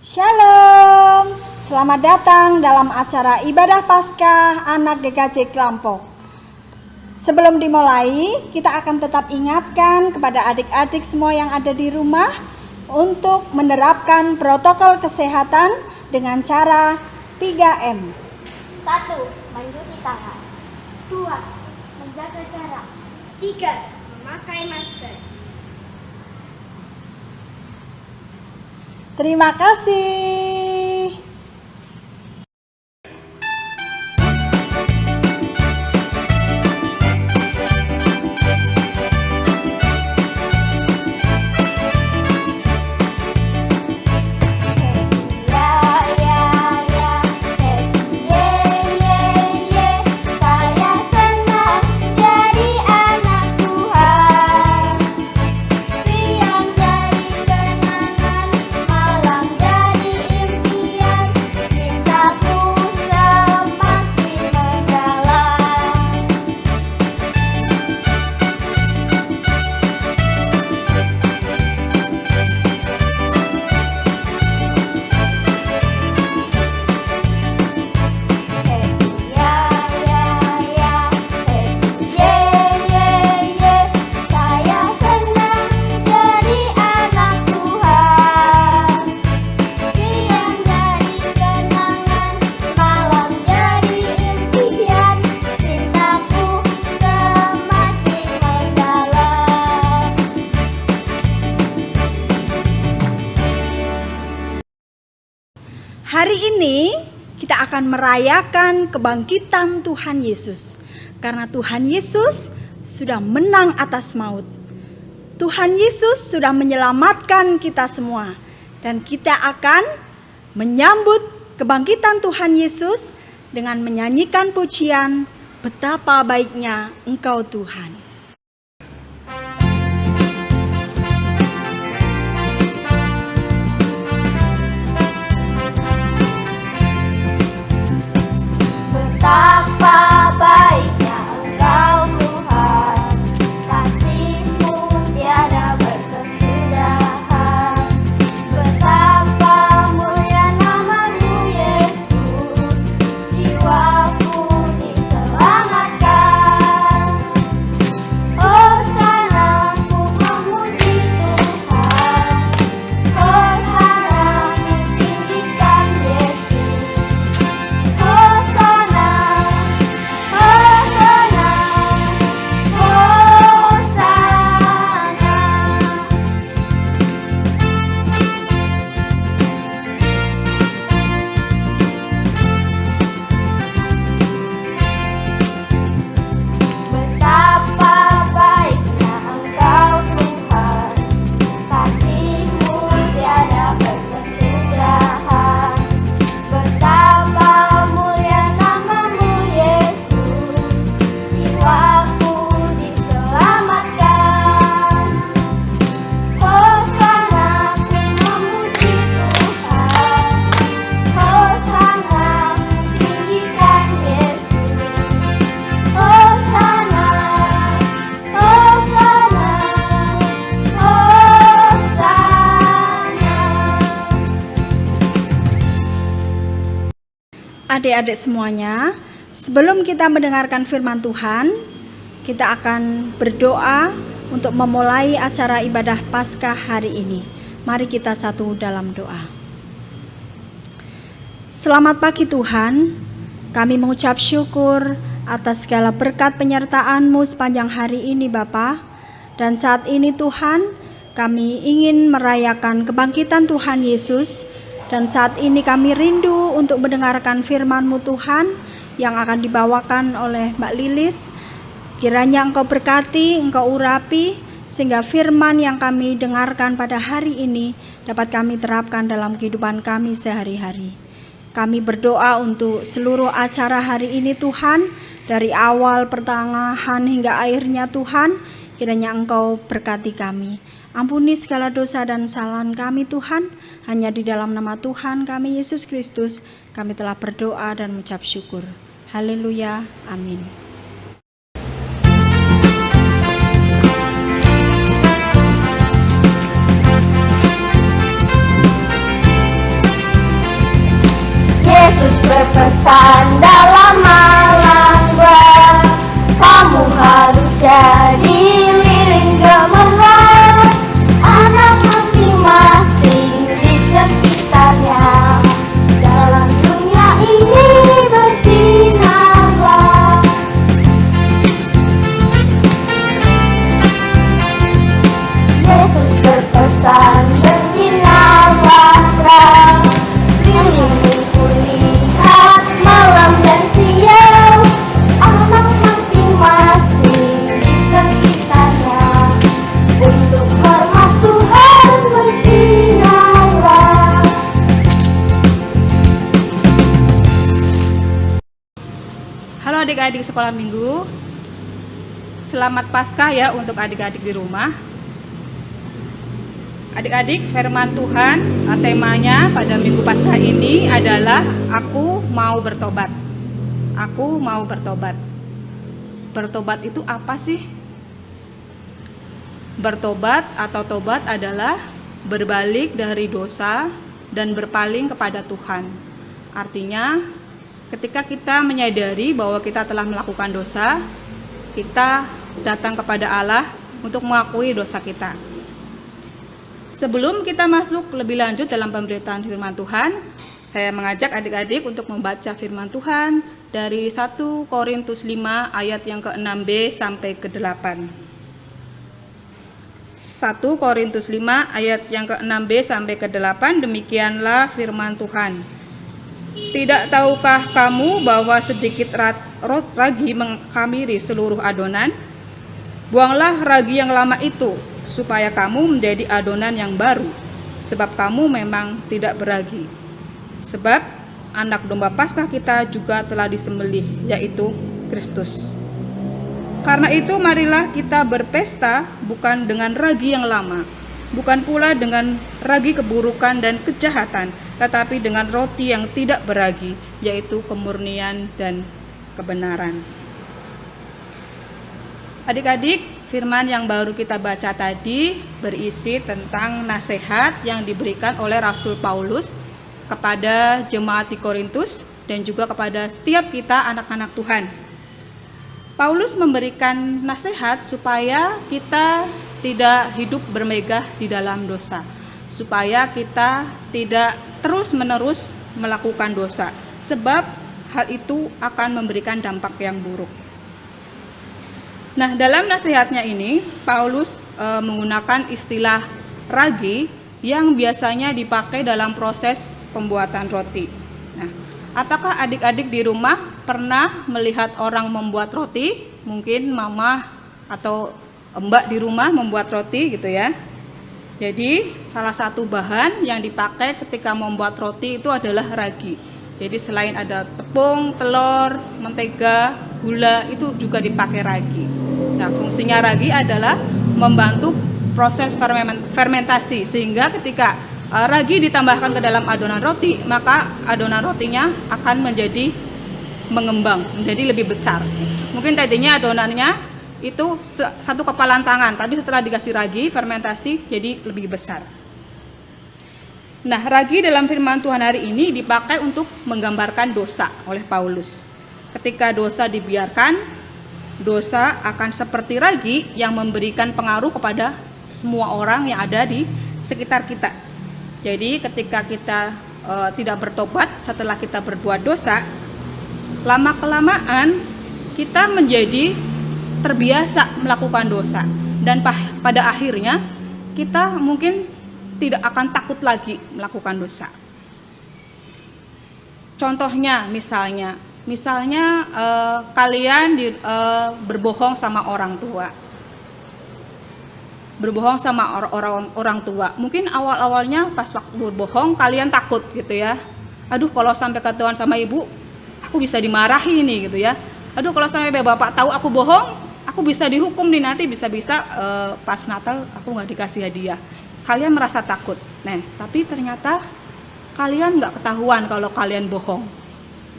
Shalom, selamat datang dalam acara ibadah Paskah anak GKJ Klampok. Sebelum dimulai, kita akan tetap ingatkan kepada adik-adik semua yang ada di rumah untuk menerapkan protokol kesehatan dengan cara 3M. 1. Mencuci tangan. 2. Menjaga jarak. 3. Memakai masker. Terima kasih. Hari ini kita akan merayakan kebangkitan Tuhan Yesus. Karena Tuhan Yesus sudah menang atas maut. Tuhan Yesus sudah menyelamatkan kita semua. Dan kita akan menyambut kebangkitan Tuhan Yesus dengan menyanyikan pujian, betapa baiknya Engkau Tuhan. Betapa baiknya Engkau Tuhan, kasih-Mu tiada berkesudahan. Betapa mulia nama-Mu Yesus, jiwaku diselamatkan. Hosana ku memuji Tuhan, Hosana ku tinggikan Yesus. Betapa baiknya Engkau Tuhan, kasih-Mu tiada berkesudahan. Betapa mulia nama-Mu Yesus, jiwaku diselamatkan. Hosana ku memuji Tuhan, Hosana ku tinggikan Yesus. Hosana, Hosana, Hosana. Adik-adik semuanya, sebelum kita mendengarkan firman Tuhan, kita akan berdoa untuk memulai acara ibadah Paskah hari ini. Mari kita satu dalam doa. Selamat pagi Tuhan, kami mengucap syukur atas segala berkat penyertaan-Mu sepanjang hari ini Bapa. Dan saat ini Tuhan, kami ingin merayakan kebangkitan Tuhan Yesus. Dan saat ini kami rindu untuk mendengarkan firman-Mu Tuhan yang akan dibawakan oleh Mbak Lilis. Kiranya Engkau berkati, Engkau urapi, sehingga firman yang kami dengarkan pada hari ini dapat kami terapkan dalam kehidupan kami sehari-hari. Kami berdoa untuk seluruh acara hari ini Tuhan, dari awal, pertengahan hingga akhirnya Tuhan, kiranya Engkau berkati kami. Ampuni segala dosa dan kesalahan kami Tuhan, hanya di dalam nama Tuhan kami Yesus Kristus, kami telah berdoa dan mengucap syukur. Haleluya, amin. bulan bersinar terang, lilin kulihat malam dan siang, anak masing-masing di sekitarnya. Untuk hormat Tuhan bersinarlah. Halo adik-adik sekolah minggu, selamat Paskah ya untuk adik-adik di rumah. Adik-adik, firman Tuhan temanya pada minggu Paskah ini adalah aku mau bertobat. Aku mau bertobat. Bertobat itu apa sih? Bertobat atau tobat adalah berbalik dari dosa dan berpaling kepada Tuhan. Artinya, ketika kita menyadari bahwa kita telah melakukan dosa, kita datang kepada Allah untuk mengakui dosa kita. Sebelum kita masuk lebih lanjut dalam pemberitaan firman Tuhan, saya mengajak adik-adik untuk membaca firman Tuhan dari 1 Korintus 5 ayat yang ke-6b sampai ke-8. 1 Korintus 5 ayat yang ke-6b sampai ke-8, demikianlah firman Tuhan. Tidak tahukah kamu bahwa sedikit ragi mengkhamiri seluruh adonan? Buanglah ragi yang lama itu, supaya kamu menjadi adonan yang baru, sebab kamu memang tidak beragi. Sebab anak domba Paskah kita juga telah disembelih, yaitu Kristus. Karena itu marilah kita berpesta bukan dengan ragi yang lama, bukan pula dengan ragi keburukan dan kejahatan, tetapi dengan roti yang tidak beragi, yaitu kemurnian dan kebenaran. Adik-adik, firman yang baru kita baca tadi berisi tentang nasihat yang diberikan oleh Rasul Paulus kepada jemaat di Korintus dan juga kepada setiap kita anak-anak Tuhan. Paulus memberikan nasihat supaya kita tidak hidup bermegah di dalam dosa, supaya kita tidak terus-menerus melakukan dosa, sebab hal itu akan memberikan dampak yang buruk. Nah, dalam nasihatnya ini, Paulus menggunakan istilah ragi yang biasanya dipakai dalam proses pembuatan roti. Nah, apakah adik-adik di rumah pernah melihat orang membuat roti? Mungkin mama atau mbak di rumah membuat roti gitu ya. Jadi, salah satu bahan yang dipakai ketika membuat roti itu adalah ragi. Jadi, selain ada tepung, telur, mentega, gula, itu juga dipakai ragi. Nah, fungsinya ragi adalah membantu proses fermentasi, sehingga ketika ragi ditambahkan ke dalam adonan roti, maka adonan rotinya akan menjadi mengembang, menjadi lebih besar. Mungkin tadinya adonannya itu satu kepalan tangan, tapi setelah dikasih ragi, fermentasi jadi lebih besar. Nah, ragi dalam firman Tuhan hari ini dipakai untuk menggambarkan dosa oleh Paulus. Ketika dosa dibiarkan, dosa akan seperti ragi yang memberikan pengaruh kepada semua orang yang ada di sekitar kita. Jadi ketika kita tidak bertobat setelah kita berbuat dosa, lama-kelamaan kita menjadi terbiasa melakukan dosa. Dan pada akhirnya kita mungkin tidak akan takut lagi melakukan dosa. Contohnya misalnya kalian berbohong sama orang tua. Berbohong sama orang tua. Mungkin awal-awalnya pas waktu berbohong kalian takut gitu ya. Aduh, kalau sampai ketahuan sama ibu, aku bisa dimarahi nih gitu ya. Aduh, kalau sampai bapak tahu aku bohong, aku bisa dihukum nih, nanti bisa-bisa pas Natal aku nggak dikasih hadiah. Kalian merasa takut. Nah, tapi ternyata kalian nggak ketahuan kalau kalian bohong.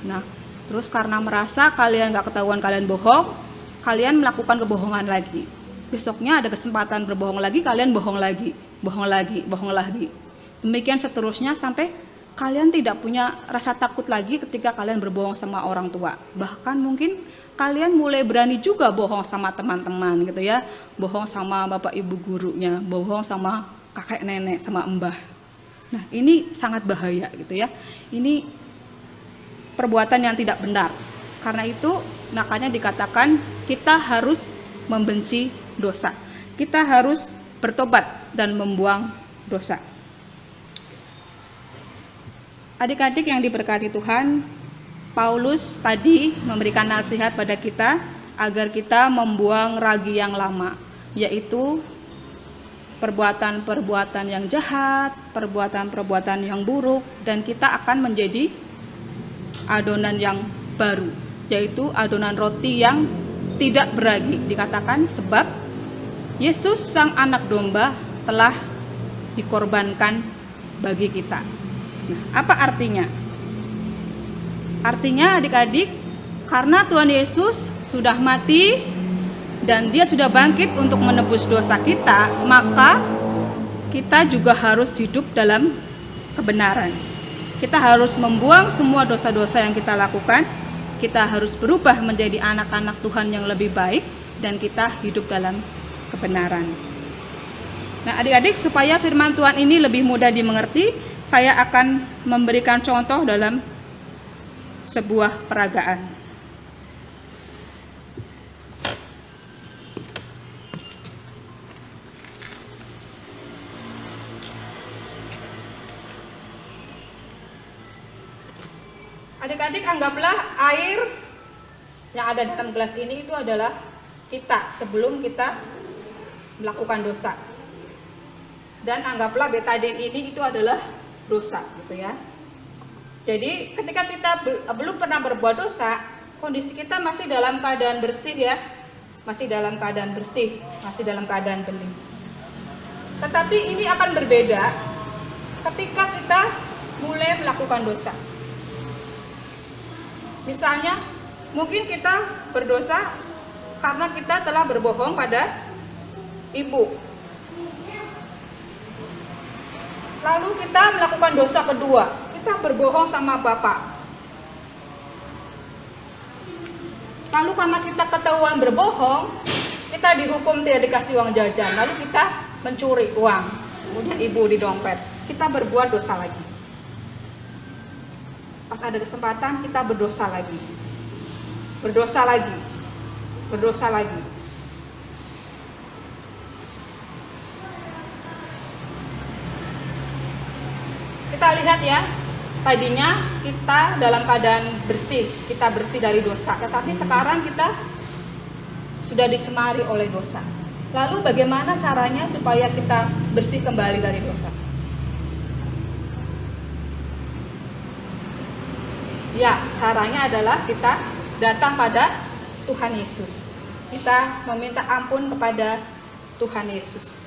Nah, terus karena merasa kalian nggak ketahuan kalian bohong, kalian melakukan kebohongan lagi. Besoknya ada kesempatan berbohong lagi, kalian bohong lagi. Demikian seterusnya sampai kalian tidak punya rasa takut lagi ketika kalian berbohong sama orang tua. Bahkan mungkin kalian mulai berani juga bohong sama teman-teman gitu ya. Bohong sama bapak ibu gurunya, bohong sama kakek nenek, sama mbah. Nah, ini sangat bahaya gitu ya. Ini perbuatan yang tidak benar. Karena itu makanya dikatakan kita harus membenci dosa. Kita harus bertobat dan membuang dosa. Adik-adik yang diberkati Tuhan, Paulus tadi memberikan nasihat pada kita agar kita membuang ragi yang lama, yaitu perbuatan-perbuatan yang jahat, perbuatan-perbuatan yang buruk, dan kita akan menjadi adonan yang baru, yaitu adonan roti yang tidak beragi. Dikatakan sebab Yesus sang anak domba telah dikorbankan bagi kita. Nah, apa artinya? Artinya adik-adik, karena Tuhan Yesus sudah mati dan Dia sudah bangkit untuk menebus dosa kita, maka kita juga harus hidup dalam kebenaran. Kita harus membuang semua dosa-dosa yang kita lakukan. Kita harus berubah menjadi anak-anak Tuhan yang lebih baik, dan kita hidup dalam kebenaran. Nah, adik-adik, supaya firman Tuhan ini lebih mudah dimengerti, saya akan memberikan contoh dalam sebuah peragaan. Adik-adik, anggaplah air yang ada dalam gelas ini itu adalah kita sebelum kita melakukan dosa. Dan anggaplah betadin ini itu adalah dosa, gitu ya. Jadi ketika kita belum pernah berbuat dosa, kondisi kita masih dalam keadaan bersih ya, masih dalam keadaan bersih, masih dalam keadaan bening. Tetapi ini akan berbeda ketika kita mulai melakukan dosa. Misalnya, mungkin kita berdosa karena kita telah berbohong pada ibu. Lalu kita melakukan dosa kedua, kita berbohong sama bapak. Lalu karena kita ketahuan berbohong, kita dihukum tidak dikasih uang jajan. Lalu kita mencuri uang, kemudian ibu di dompet. Kita berbuat dosa lagi. Pas ada kesempatan kita berdosa lagi. Berdosa lagi. Berdosa lagi. Kita lihat ya, tadinya kita dalam keadaan bersih, kita bersih dari dosa, tetapi sekarang kita sudah dicemari oleh dosa. Lalu bagaimana caranya supaya kita bersih kembali dari dosa? Ya, caranya adalah kita datang pada Tuhan Yesus. Kita meminta ampun kepada Tuhan Yesus.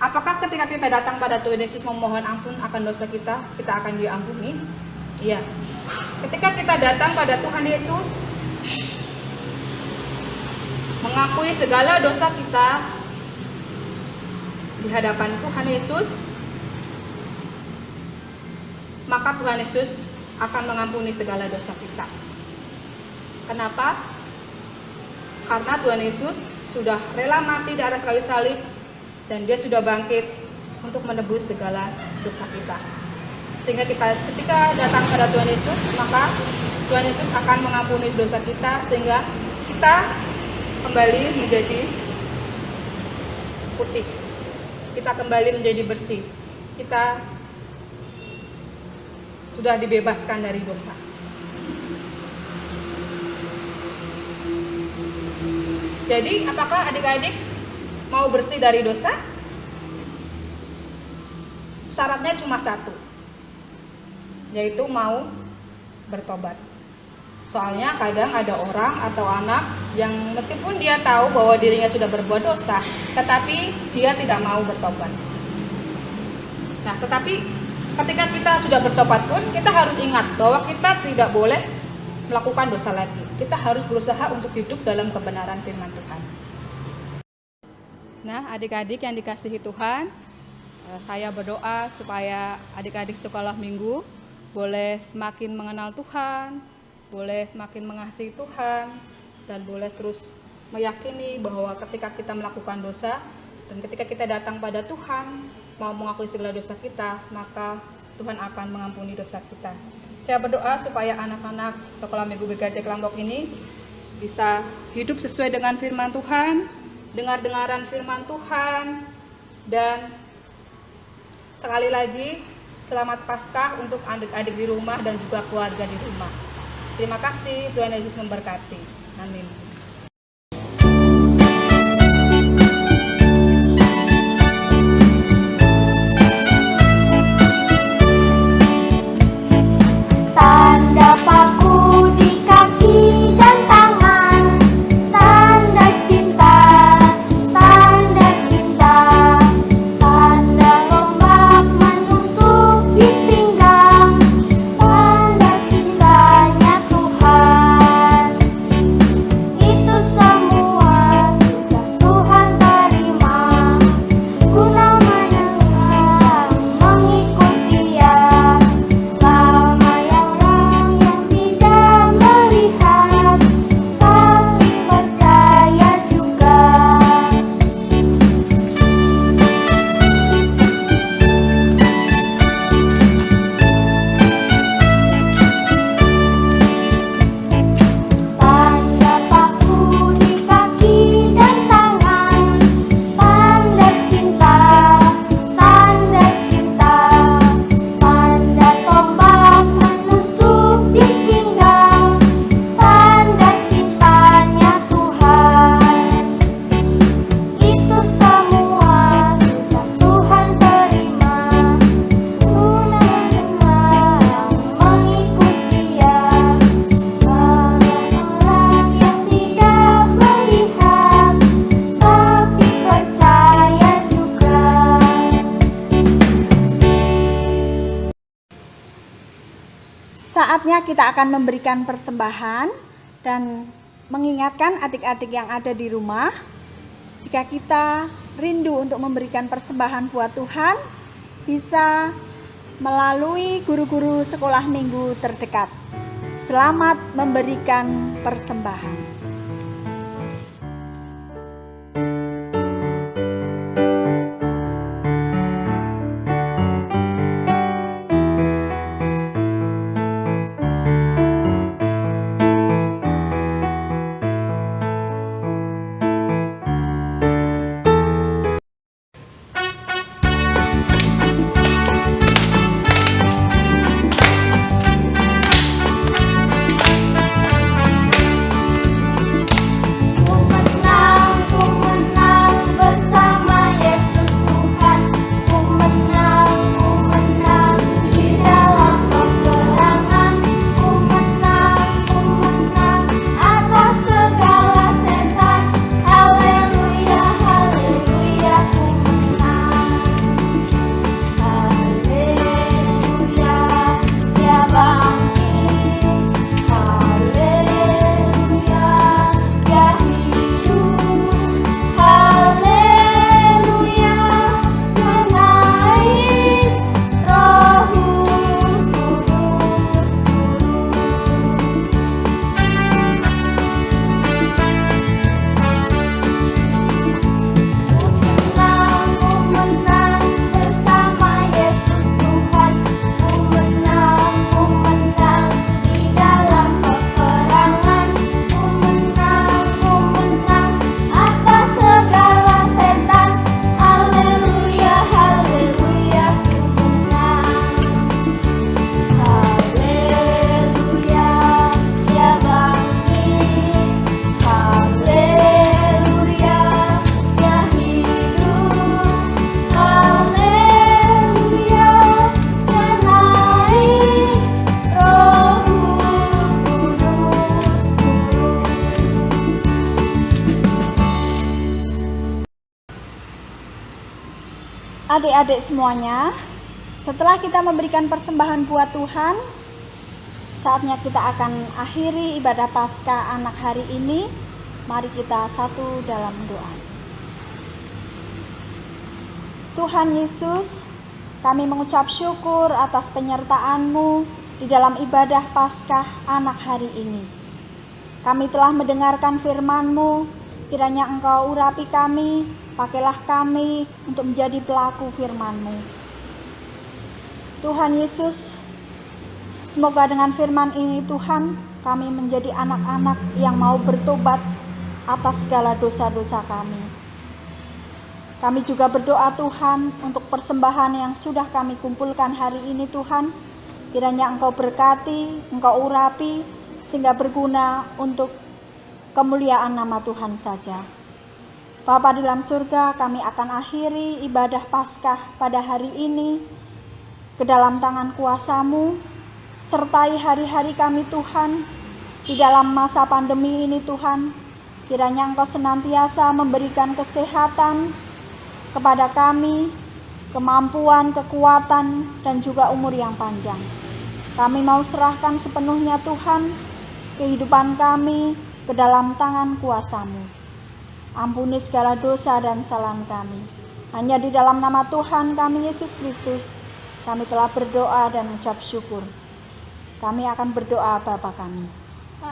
Apakah ketika kita datang pada Tuhan Yesus memohon ampun akan dosa kita, kita akan diampuni? Iya. Ketika kita datang pada Tuhan Yesus, mengakui segala dosa kita di hadapan Tuhan Yesus, maka Tuhan Yesus akan mengampuni segala dosa kita. Kenapa? Karena Tuhan Yesus sudah rela mati di atas kayu salib, dan Dia sudah bangkit untuk menebus segala dosa kita. Sehingga ketika datang pada Tuhan Yesus, maka Tuhan Yesus akan mengampuni dosa kita, sehingga kita kembali menjadi putih. Kita kembali menjadi bersih. Kita sudah dibebaskan dari dosa. Jadi, apakah adik-adik mau bersih dari dosa? Syaratnya cuma satu, yaitu mau bertobat. Soalnya kadang ada orang atau anak yang meskipun dia tahu bahwa dirinya sudah berbuat dosa, tetapi dia tidak mau bertobat. Nah, tetapi ketika kita sudah bertobat pun, kita harus ingat bahwa kita tidak boleh melakukan dosa lagi. Kita harus berusaha untuk hidup dalam kebenaran firman Tuhan. Nah, adik-adik yang dikasihi Tuhan, saya berdoa supaya adik-adik sekolah minggu boleh semakin mengenal Tuhan, boleh semakin mengasihi Tuhan, dan boleh terus meyakini bahwa ketika kita melakukan dosa dan ketika kita datang pada Tuhan, mau mengakui segala dosa kita, maka Tuhan akan mengampuni dosa kita. Saya berdoa supaya anak-anak sekolah minggu GKJ Kelambok ini bisa hidup sesuai dengan firman Tuhan, dengar-dengaran firman Tuhan, dan Sekali lagi, selamat Paskah untuk adik-adik di rumah dan juga keluarga di rumah. Terima kasih, Tuhan Yesus memberkati. Amin. Tanda paku di kaki dan tangan, tanda cinta, tanda cinta. Tanda ombak menusuk di pinggang, tanda cintanya Tuhan. Itu semua sudah Tuhan terima, guna mendengar mengikut Dia. Lama yang tidak melihat, tapi percaya juga. Tanda paku di kaki dan tangan, tanda cinta, tanda cinta. Tanda tombak menusuk di pinggang, tanda cintanya Tuhan. Itu semua sudah Tuhan terima, guna mendengar mengikut Dia. Orang-orang yang tidak melihat, tapi percaya juga. Saatnya kita akan memberikan persembahan dan mengingatkan adik-adik yang ada di rumah, jika kita rindu untuk memberikan persembahan buat Tuhan, bisa melalui guru-guru sekolah minggu terdekat. Selamat memberikan persembahan. Adik-adik semuanya, setelah kita memberikan persembahan buat Tuhan, saatnya kita akan akhiri ibadah Paskah anak hari ini. Mari kita satu dalam doa. Tuhan Yesus, kami mengucap syukur atas penyertaan-Mu di dalam ibadah Paskah anak hari ini. Kami telah mendengarkan firman-Mu, kiranya Engkau urapi kami, pakailah kami untuk menjadi pelaku firman-Mu. Tuhan Yesus, semoga dengan firman ini Tuhan, kami menjadi anak-anak yang mau bertobat atas segala dosa-dosa kami. Kami juga berdoa Tuhan untuk persembahan yang sudah kami kumpulkan hari ini Tuhan. Kiranya Engkau berkati, Engkau urapi, sehingga berguna untuk kemuliaan nama Tuhan saja. Bapa di dalam surga, kami akan akhiri ibadah Paskah pada hari ini ke dalam tangan kuasa-Mu. Sertai hari-hari kami Tuhan, di dalam masa pandemi ini Tuhan. Kiranya Engkau senantiasa memberikan kesehatan kepada kami, kemampuan, kekuatan, dan juga umur yang panjang. Kami mau serahkan sepenuhnya Tuhan, kehidupan kami ke dalam tangan kuasa-Mu. Ampuni segala dosa dan kesalahan kami. Hanya di dalam nama Tuhan kami Yesus Kristus, kami telah berdoa dan mengucap syukur. Kami akan berdoa Bapa kami.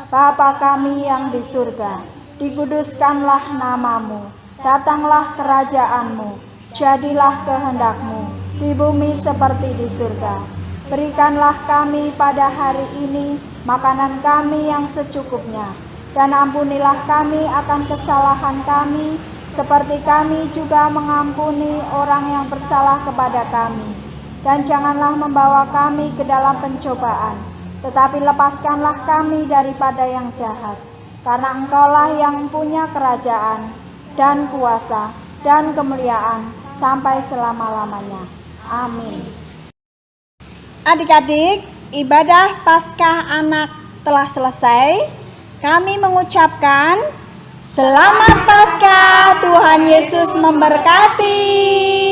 Bapa kami yang di surga, dikuduskanlah nama-Mu. Datanglah kerajaan-Mu, jadilah kehendak-Mu di bumi seperti di surga. Berikanlah kami pada hari ini makanan kami yang secukupnya, dan ampunilah kami akan kesalahan kami, seperti kami juga mengampuni orang yang bersalah kepada kami. Dan janganlah membawa kami ke dalam pencobaan, tetapi lepaskanlah kami daripada yang jahat. Karena Engkaulah yang punya kerajaan, dan kuasa, dan kemuliaan, sampai selama-lamanya. Amin. Adik-adik, ibadah Paskah anak telah selesai. Kami mengucapkan Selamat Paskah, Tuhan Yesus memberkati.